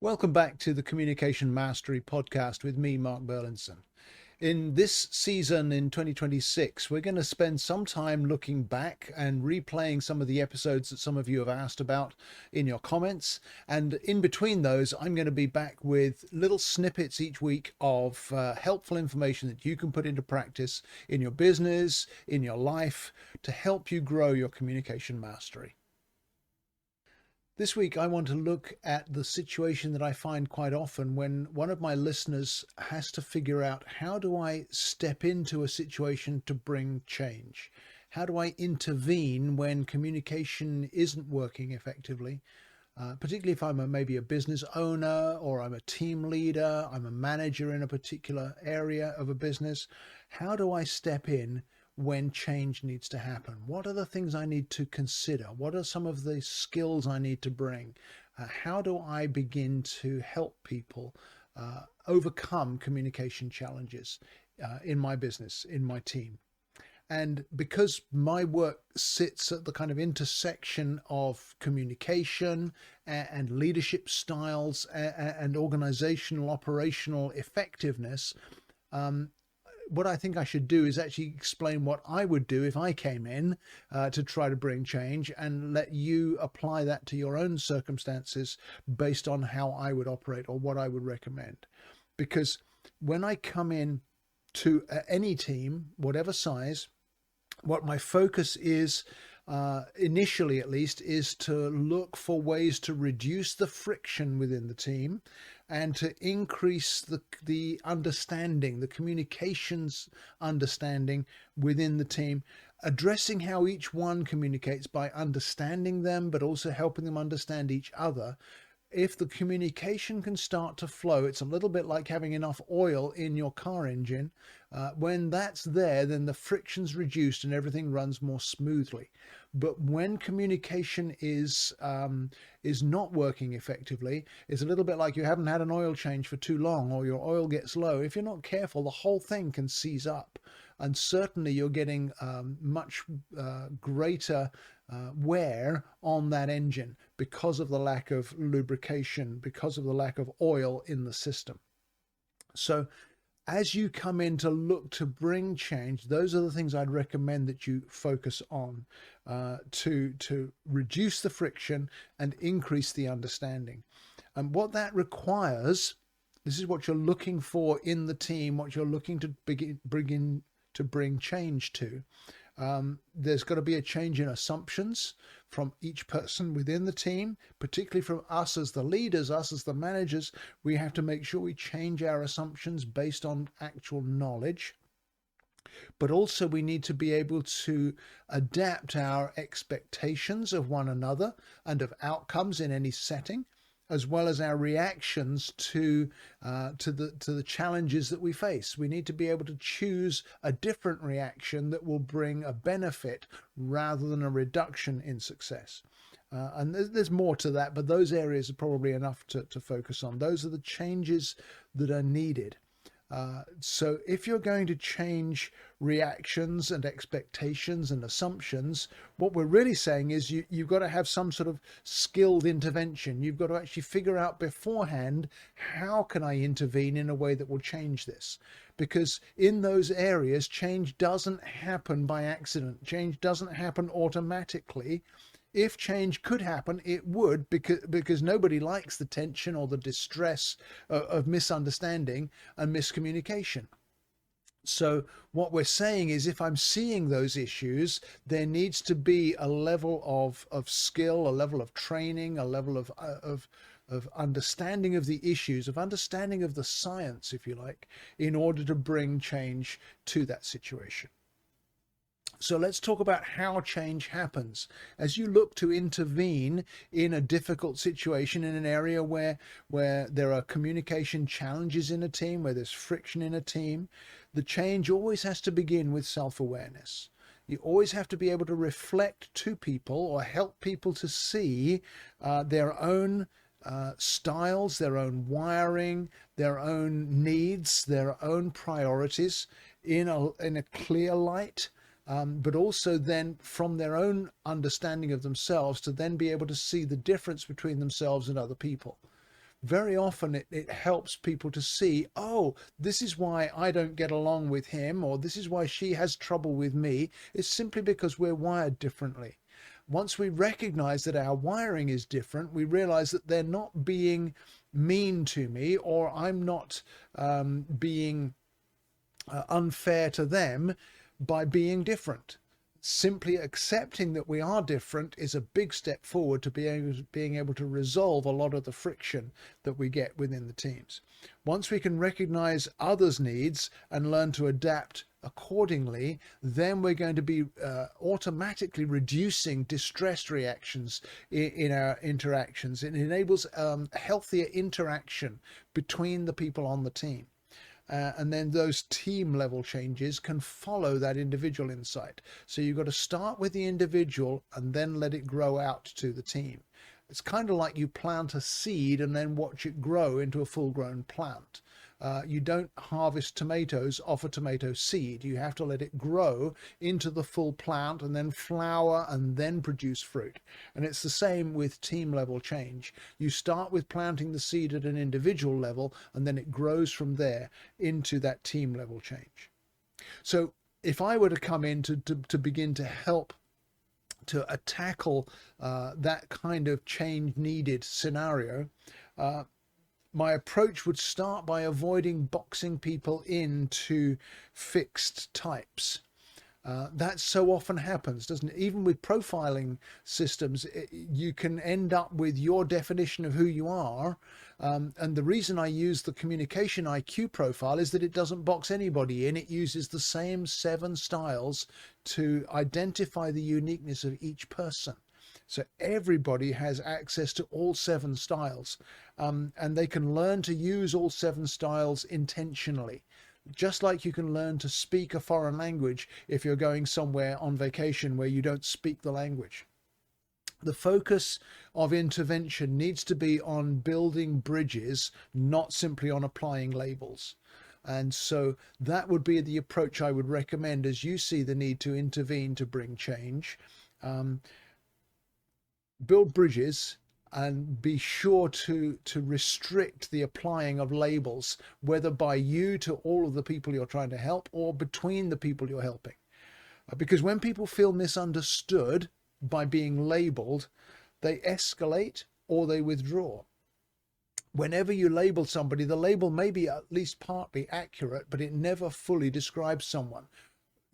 Welcome back to the Communication Mastery Podcast with me, Mark Burlinson. In this season in 2026, we're going to spend some time looking back and replaying some of the episodes that some of you have asked about in your comments. And in between those, I'm going to be back with little snippets each week of helpful information that you can put into practice in your business, in your life, to help you grow your communication mastery. This week, I want to look at the situation that I find quite often when one of my listeners has to figure out, how do I step into a situation to bring change? How do I intervene when communication isn't working effectively? Particularly if I'm maybe a business owner, or I'm a team leader, I'm a manager in a particular area of a business. How do I step in when change needs to happen? What are the things I need to consider? What are some of the skills I need to bring? How do I begin to help people overcome communication challenges in my business, in my team? And because my work sits at the kind of intersection of communication and leadership styles and organizational, operational effectiveness, what I think I should do is actually explain what I would do if I came in to try to bring change, and let you apply that to your own circumstances based on how I would operate or what I would recommend. Because when I come in to any team, whatever size, what my focus is, initially at least, is to look for ways to reduce the friction within the team and to increase the understanding, the communications understanding within the team, addressing how each one communicates by understanding them, but also helping them understand each other. If the communication can start to flow, it's a little bit like having enough oil in your car engine. When that's there, then the friction's reduced and everything runs more smoothly. But when communication is not working effectively, it's a little bit like you haven't had an oil change for too long, or your oil gets low. If you're not careful, the whole thing can seize up. And certainly you're getting much greater wear on that engine because of the lack of lubrication, because of the lack of oil in the system. So as you come in to look to bring change, those are the things I'd recommend that you focus on to reduce the friction and increase the understanding. And what that requires, this is what you're looking for in the team, what you're looking to begin to bring change to. There's got to be a change in assumptions from each person within the team, particularly from us as the leaders, us as the managers. We have to make sure we change our assumptions based on actual knowledge. But also we need to be able to adapt our expectations of one another and of outcomes in any setting, as well as our reactions to the challenges that we face. We need to be able to choose a different reaction that will bring a benefit rather than a reduction in success. And there's more to that, but those areas are probably enough to focus on. Those are the changes that are needed. So if you're going to change reactions and expectations and assumptions, what we're really saying is you've got to have some sort of skilled intervention. You've got to actually figure out beforehand, how can I intervene in a way that will change this? Because in those areas, change doesn't happen by accident. Change doesn't happen automatically. If change could happen, it would, because nobody likes the tension or the distress of misunderstanding and miscommunication. So what we're saying is, if I'm seeing those issues, there needs to be a level of skill, a level of training, a level of understanding of the issues, of understanding of the science, if you like, in order to bring change to that situation. So let's talk about how change happens. As you look to intervene in a difficult situation, in an area where there are communication challenges in a team, where there's friction in a team, the change always has to begin with self-awareness. You always have to be able to reflect to people, or help people to see their own styles, their own wiring, their own needs, their own priorities in a clear light. But also then from their own understanding of themselves, to then be able to see the difference between themselves and other people. very often it helps people to see, oh, this is why I don't get along with him, or this is why she has trouble with me. It's simply because we're wired differently. Once we recognize that our wiring is different, we realize that they're not being mean to me, or I'm not being unfair to them by being different. Simply accepting that we are different is a big step forward to being able to resolve a lot of the friction that we get within the teams. Once we can recognize others' needs and learn to adapt accordingly, then we're going to be automatically reducing distress reactions in our interactions. It enables healthier interaction between the people on the team. And then those team level changes can follow that individual insight. So you've got to start with the individual and then let it grow out to the team. It's kind of like you plant a seed and then watch it grow into a full-grown plant. You don't harvest tomatoes off a tomato seed. You have to let it grow into the full plant and then flower and then produce fruit. And it's the same with team level change. You start with planting the seed at an individual level, and then it grows from there into that team level change. So if I were to come in to begin to help to tackle that kind of change needed scenario, my approach would start by avoiding boxing people into fixed types. That so often happens, doesn't it? Even with profiling systems, you can end up with your definition of who you are. And the reason I use the communication IQ profile is that it doesn't box anybody in. It uses the same 7 styles to identify the uniqueness of each person. So everybody has access to all 7 styles, and they can learn to use all 7 styles intentionally. Just like you can learn to speak a foreign language if you're going somewhere on vacation where you don't speak the language. The focus of intervention needs to be on building bridges, not simply on applying labels. And so that would be the approach I would recommend as you see the need to intervene to bring change. Build bridges and be sure to restrict the applying of labels, whether by you to all of the people you're trying to help or between the people you're helping. Because when people feel misunderstood by being labeled, they escalate or they withdraw. Whenever you label somebody, the label may be at least partly accurate, but it never fully describes someone.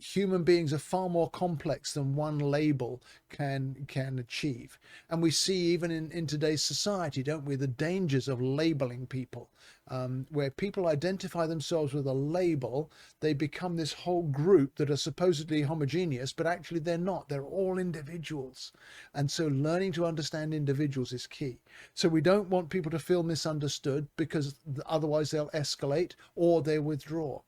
Human beings are far more complex than one label can achieve. And we see even in today's society, don't we, the dangers of labeling people. Where people identify themselves with a label, they become this whole group that are supposedly homogeneous, but actually they're not. They're all individuals. And so learning to understand individuals is key. So we don't want people to feel misunderstood, because otherwise they'll escalate or they withdraw.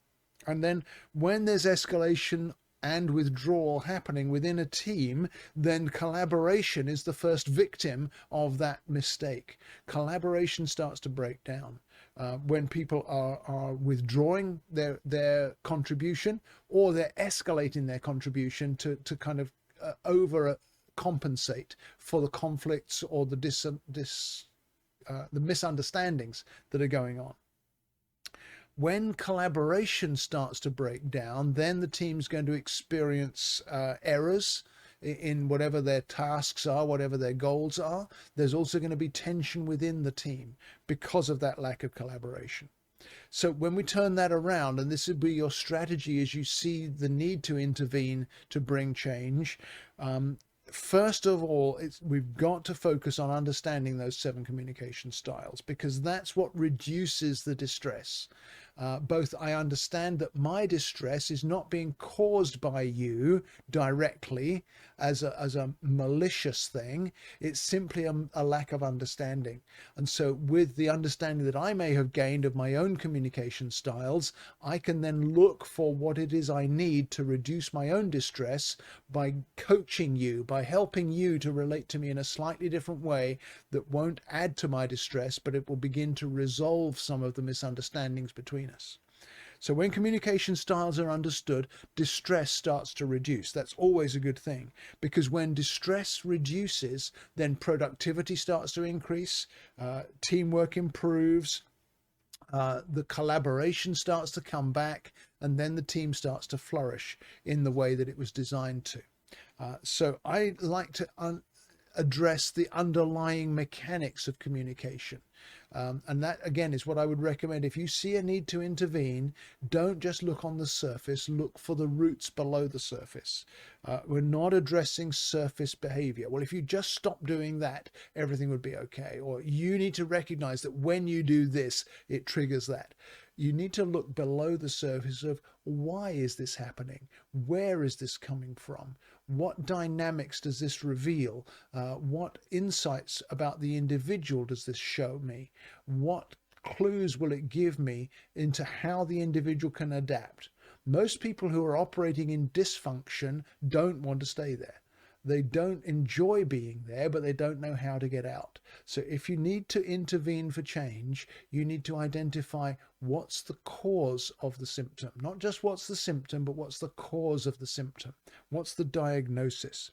And then when there's escalation and withdrawal happening within a team, then collaboration is the first victim of that mistake. Collaboration starts to break down when people are withdrawing their contribution, or they're escalating their contribution to kind of overcompensate for the conflicts or the misunderstandings that are going on. When collaboration starts to break down, then the team's going to experience errors in whatever their tasks are, whatever their goals are. There's also going to be tension within the team because of that lack of collaboration. So when we turn that around, and this would be your strategy as you see the need to intervene to bring change, first of all, we've got to focus on understanding those 7 communication styles, because that's what reduces the distress. Both I understand that my distress is not being caused by you directly as a malicious thing. It's simply a lack of understanding. And so with the understanding that I may have gained of my own communication styles, I can then look for what it is I need to reduce my own distress by coaching you, by helping you to relate to me in a slightly different way that won't add to my distress, but it will begin to resolve some of the misunderstandings between us. So when communication styles are understood, distress starts to reduce. That's always a good thing, because when distress reduces, then productivity starts to increase, teamwork improves, the collaboration starts to come back, and then the team starts to flourish in the way that it was designed to. So I like to address the underlying mechanics of communication. And that, again, is what I would recommend. If you see a need to intervene, don't just look on the surface, look for the roots below the surface. We're not addressing surface behavior. Well, if you just stop doing that, everything would be okay. Or you need to recognize that when you do this, it triggers that. You need to look below the surface of why is this happening? Where is this coming from? What dynamics does this reveal? What insights about the individual does this show me? What clues will it give me into how the individual can adapt? Most people who are operating in dysfunction don't want to stay there. They don't enjoy being there, but they don't know how to get out. So if you need to intervene for change, you need to identify what's the cause of the symptom. Not just what's the symptom, but what's the cause of the symptom. What's the diagnosis?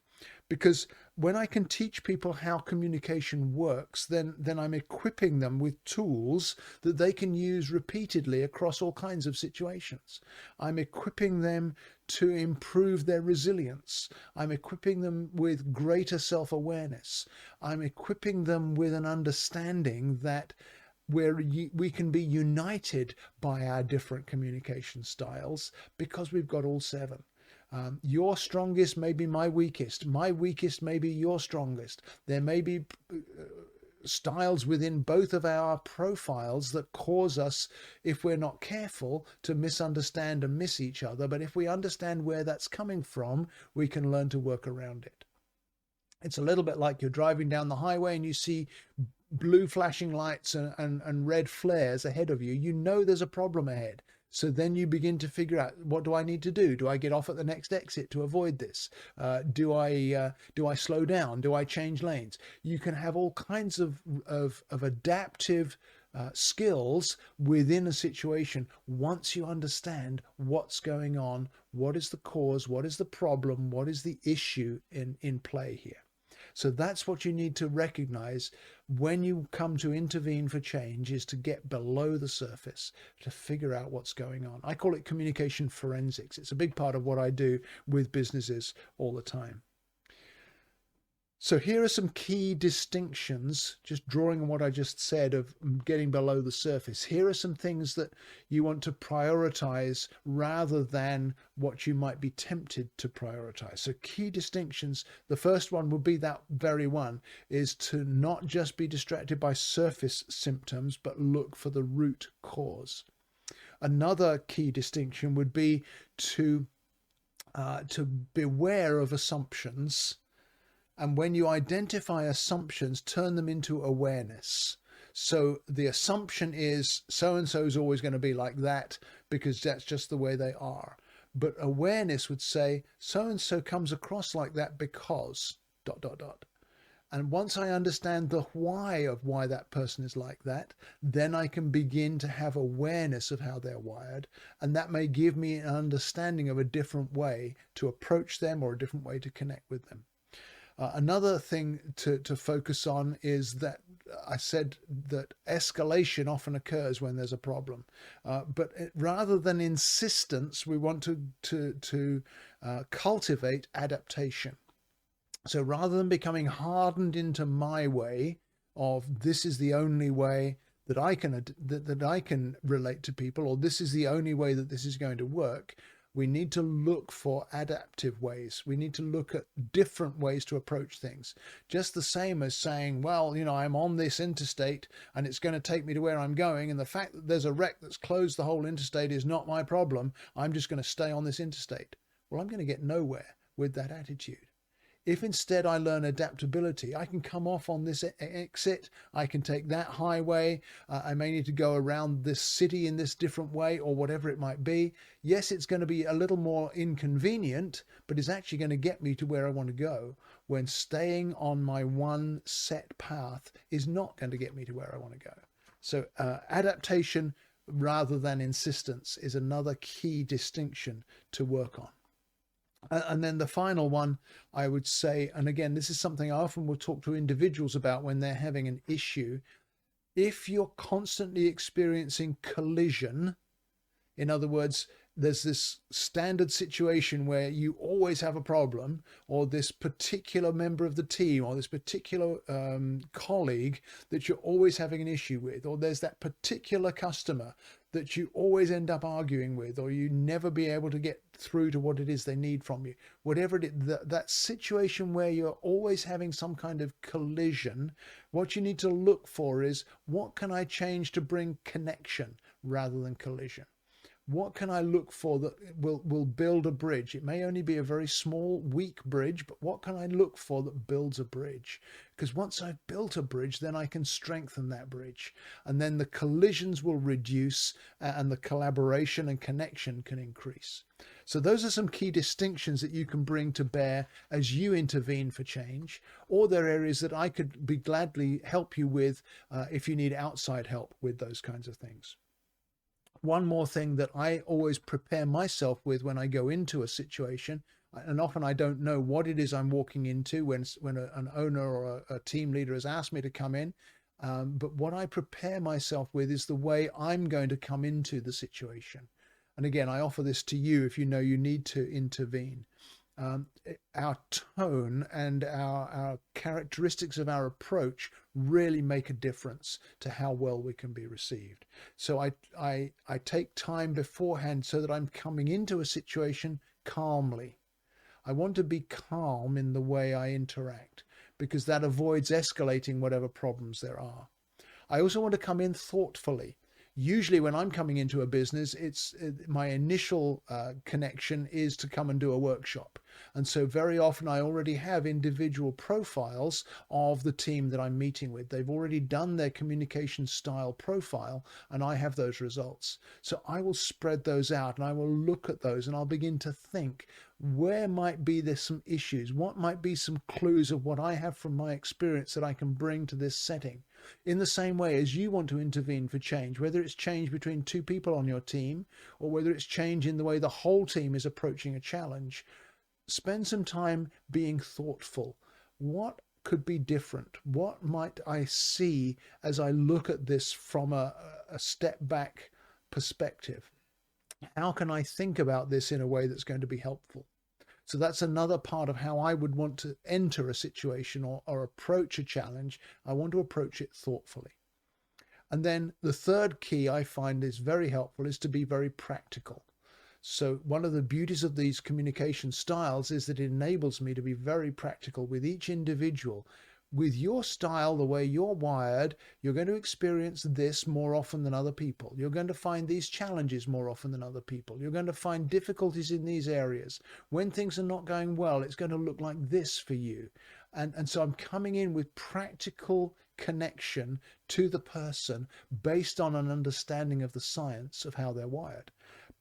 Because when I can teach people how communication works, then I'm equipping them with tools that they can use repeatedly across all kinds of situations. I'm equipping them to improve their resilience. I'm equipping them with greater self-awareness. I'm equipping them with an understanding that we can be united by our different communication styles because we've got all seven. Your strongest may be my weakest. My weakest may be your strongest. There may be styles within both of our profiles that cause us, if we're not careful, to misunderstand and miss each other. But if we understand where that's coming from, we can learn to work around it. It's a little bit like you're driving down the highway and you see blue flashing lights and red flares ahead of you. You know there's a problem ahead. So then you begin to figure out, what do I need to do? Do I get off at the next exit to avoid this? Do I slow down? Do I change lanes? You can have all kinds of adaptive skills within a situation once you understand what's going on, what is the cause, what is the problem, what is the issue in play here. So that's what you need to recognize when you come to intervene for change, is to get below the surface, to figure out what's going on. I call it communication forensics. It's a big part of what I do with businesses all the time. So here are some key distinctions, just drawing on what I just said of getting below the surface. Here are some things that you want to prioritize rather than what you might be tempted to prioritize. So key distinctions, the first one would be that very one, is to not just be distracted by surface symptoms, but look for the root cause. Another key distinction would be to beware of assumptions. And when you identify assumptions, turn them into awareness. So the assumption is so-and-so is always going to be like that because that's just the way they are. But awareness would say so-and-so comes across like that because ... And once I understand the why of why that person is like that, then I can begin to have awareness of how they're wired. And that may give me an understanding of a different way to approach them or a different way to connect with them. Another thing to focus on is that I said that escalation often occurs when there's a problem, but rather than insistence, we want to cultivate adaptation. So rather than becoming hardened into my way of this is the only way that I can relate to people, or this is the only way that this is going to work, we need to look for adaptive ways. We need to look at different ways to approach things. Just the same as saying, well, I'm on this interstate and it's going to take me to where I'm going. And the fact that there's a wreck that's closed the whole interstate is not my problem. I'm just going to stay on this interstate. Well, I'm going to get nowhere with that attitude. If instead I learn adaptability, I can come off on this exit, I can take that highway, I may need to go around this city in this different way or whatever it might be. Yes, it's going to be a little more inconvenient, but it's actually going to get me to where I want to go, when staying on my one set path is not going to get me to where I want to go. So adaptation rather than insistence is another key distinction to work on. And then the final one, I would say, and again, this is something I often will talk to individuals about when they're having an issue. If you're constantly experiencing collision, in other words, there's this standard situation where you always have a problem, or this particular member of the team, or this particular colleague that you're always having an issue with, or there's that particular customer that you always end up arguing with, or you never be able to get through to what it is they need from you. Whatever it is, that situation where you're always having some kind of collision, what you need to look for is, what can I change to bring connection rather than collision? What can I look for that will build a bridge? It may only be a very small, weak bridge, but what can I look for that builds a bridge? Because once I've built a bridge, then I can strengthen that bridge. And then the collisions will reduce and the collaboration and connection can increase. So those are some key distinctions that you can bring to bear as you intervene for change, or there are areas that I could be gladly help you with if you need outside help with those kinds of things. One more thing that I always prepare myself with when I go into a situation, and often I don't know what it is I'm walking into when an owner or a team leader has asked me to come in, but what I prepare myself with is the way I'm going to come into the situation. And again, I offer this to you if you know you need to intervene. Our tone and our characteristics of our approach really make a difference to how well we can be received. So I take time beforehand so that I'm coming into a situation calmly. I want to be calm in the way I interact, because that avoids escalating whatever problems there are. I also want to come in thoughtfully. Usually when I'm coming into a business, my initial connection is to come and do a workshop. And so very often I already have individual profiles of the team that I'm meeting with. They've already done their communication style profile, and I have those results. So I will spread those out and I will look at those and I'll begin to think, where might be there some issues? What might be some clues of what I have from my experience that I can bring to this setting? In the same way as you want to intervene for change, whether it's change between two people on your team or whether it's change in the way the whole team is approaching a challenge, spend some time being thoughtful. What could be different? What might I see as I look at this from a step back perspective? How can I think about this in a way that's going to be helpful? So that's another part of how I would want to enter a situation or approach a challenge. I want to approach it thoughtfully. And then the third key I find is very helpful is to be very practical. So one of the beauties of these communication styles is that it enables me to be very practical with each individual. With your style, the way you're wired, you're going to experience this more often than other people. You're going to find these challenges more often than other people. You're going to find difficulties in these areas. When things are not going well, it's going to look like this for you. And so I'm coming in with practical connection to the person based on an understanding of the science of how they're wired.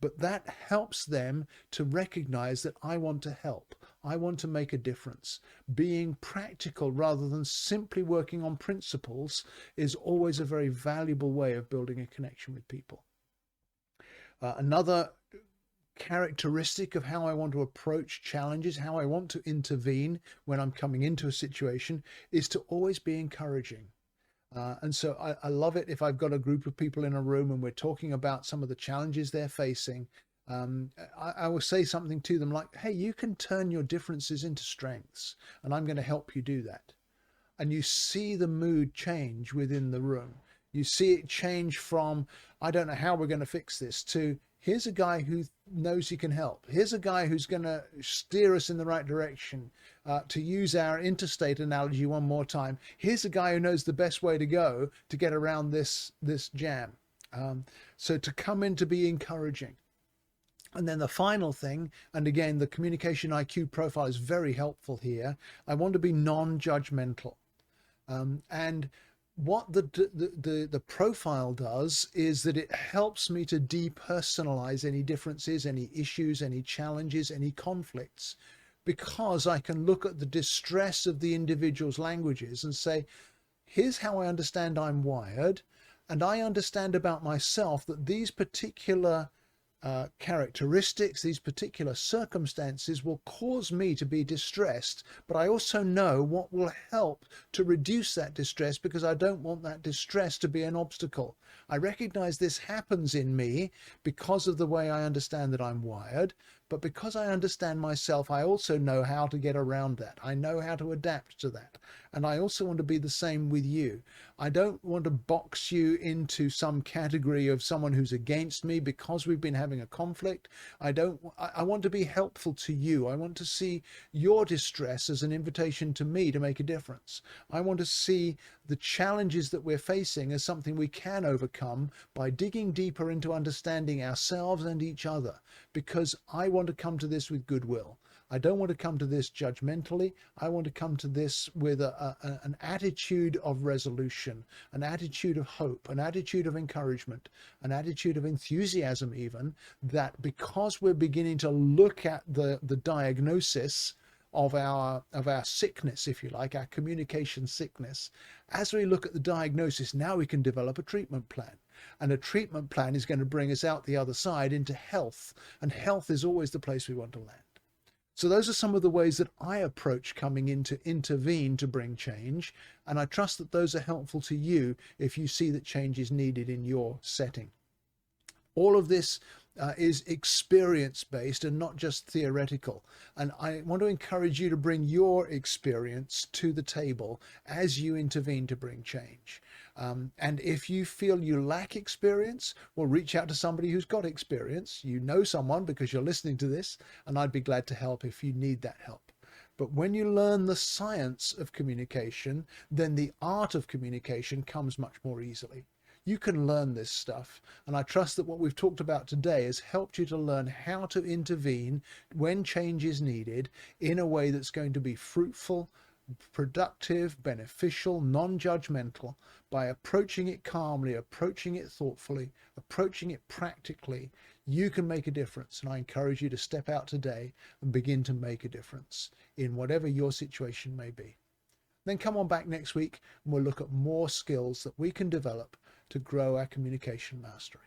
But that helps them to recognize that I want to help. I want to make a difference. Being practical rather than simply working on principles is always a very valuable way of building a connection with people. Another characteristic of how I want to approach challenges, how I want to intervene when I'm coming into a situation, is to always be encouraging. And so I love it if I've got a group of people in a room and we're talking about some of the challenges they're facing. I will say something to them like, hey, you can turn your differences into strengths, and I'm going to help you do that. And you see the mood change within the room. You see it change from, I don't know how we're going to fix this, to here's a guy who knows he can help. Here's a guy who's going to steer us in the right direction. To use our interstate analogy one more time, here's a guy who knows the best way to go to get around this jam. So to come in to be encouraging. And then the final thing, and again, the communication IQ profile is very helpful here. I want to be non-judgmental. And what the profile does is that it helps me to depersonalize any differences, any issues, any challenges, any conflicts, because I can look at the distress of the individual's languages and say, here's how I understand I'm wired. And I understand about myself that these particular characteristics, these particular circumstances will cause me to be distressed, but I also know what will help to reduce that distress, because I don't want that distress to be an obstacle. I recognize this happens in me because of the way I understand that I'm wired, but because I understand myself, I also know how to get around that. I know how to adapt to that. And I also want to be the same with you. I don't want to box you into some category of someone who's against me because we've been having a conflict. I want to be helpful to you. I want to see your distress as an invitation to me to make a difference. I want to see the challenges that we're facing as something we can overcome by digging deeper into understanding ourselves and each other, because I want to come to this with goodwill. I don't want to come to this judgmentally. I want to come to this with an attitude of resolution, an attitude of hope, an attitude of encouragement, an attitude of enthusiasm even, that because we're beginning to look at the diagnosis of our sickness, if you like, our communication sickness, as we look at the diagnosis, now we can develop a treatment plan. And a treatment plan is going to bring us out the other side into health. And health is always the place we want to land. So those are some of the ways that I approach coming in to intervene to bring change. And I trust that those are helpful to you if you see that change is needed in your setting. All of this is experience-based and not just theoretical. And I want to encourage you to bring your experience to the table as you intervene to bring change. And if you feel you lack experience, well, reach out to somebody who's got experience. You know someone because you're listening to this, and I'd be glad to help if you need that help. But when you learn the science of communication, then the art of communication comes much more easily. You can learn this stuff, and I trust that what we've talked about today has helped you to learn how to intervene when change is needed in a way that's going to be fruitful, productive, beneficial, non-judgmental, by approaching it calmly, approaching it thoughtfully, approaching it practically. You can make a difference, and I encourage you to step out today and begin to make a difference in whatever your situation may be. Then come on back next week and we'll look at more skills that we can develop to grow our communication mastery.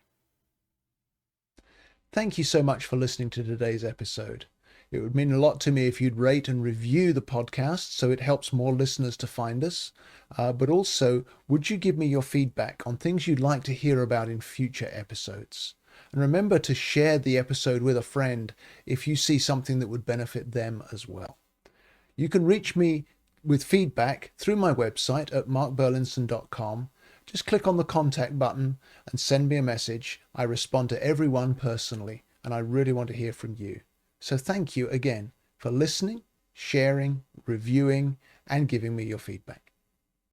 Thank you so much for listening to today's episode. It would mean a lot to me if you'd rate and review the podcast so it helps more listeners to find us. But also, would you give me your feedback on things you'd like to hear about in future episodes? And remember to share the episode with a friend if you see something that would benefit them as well. You can reach me with feedback through my website at markburlinson.com. Just click on the contact button and send me a message. I respond to everyone personally, and I really want to hear from you. So thank you again for listening, sharing, reviewing, and giving me your feedback.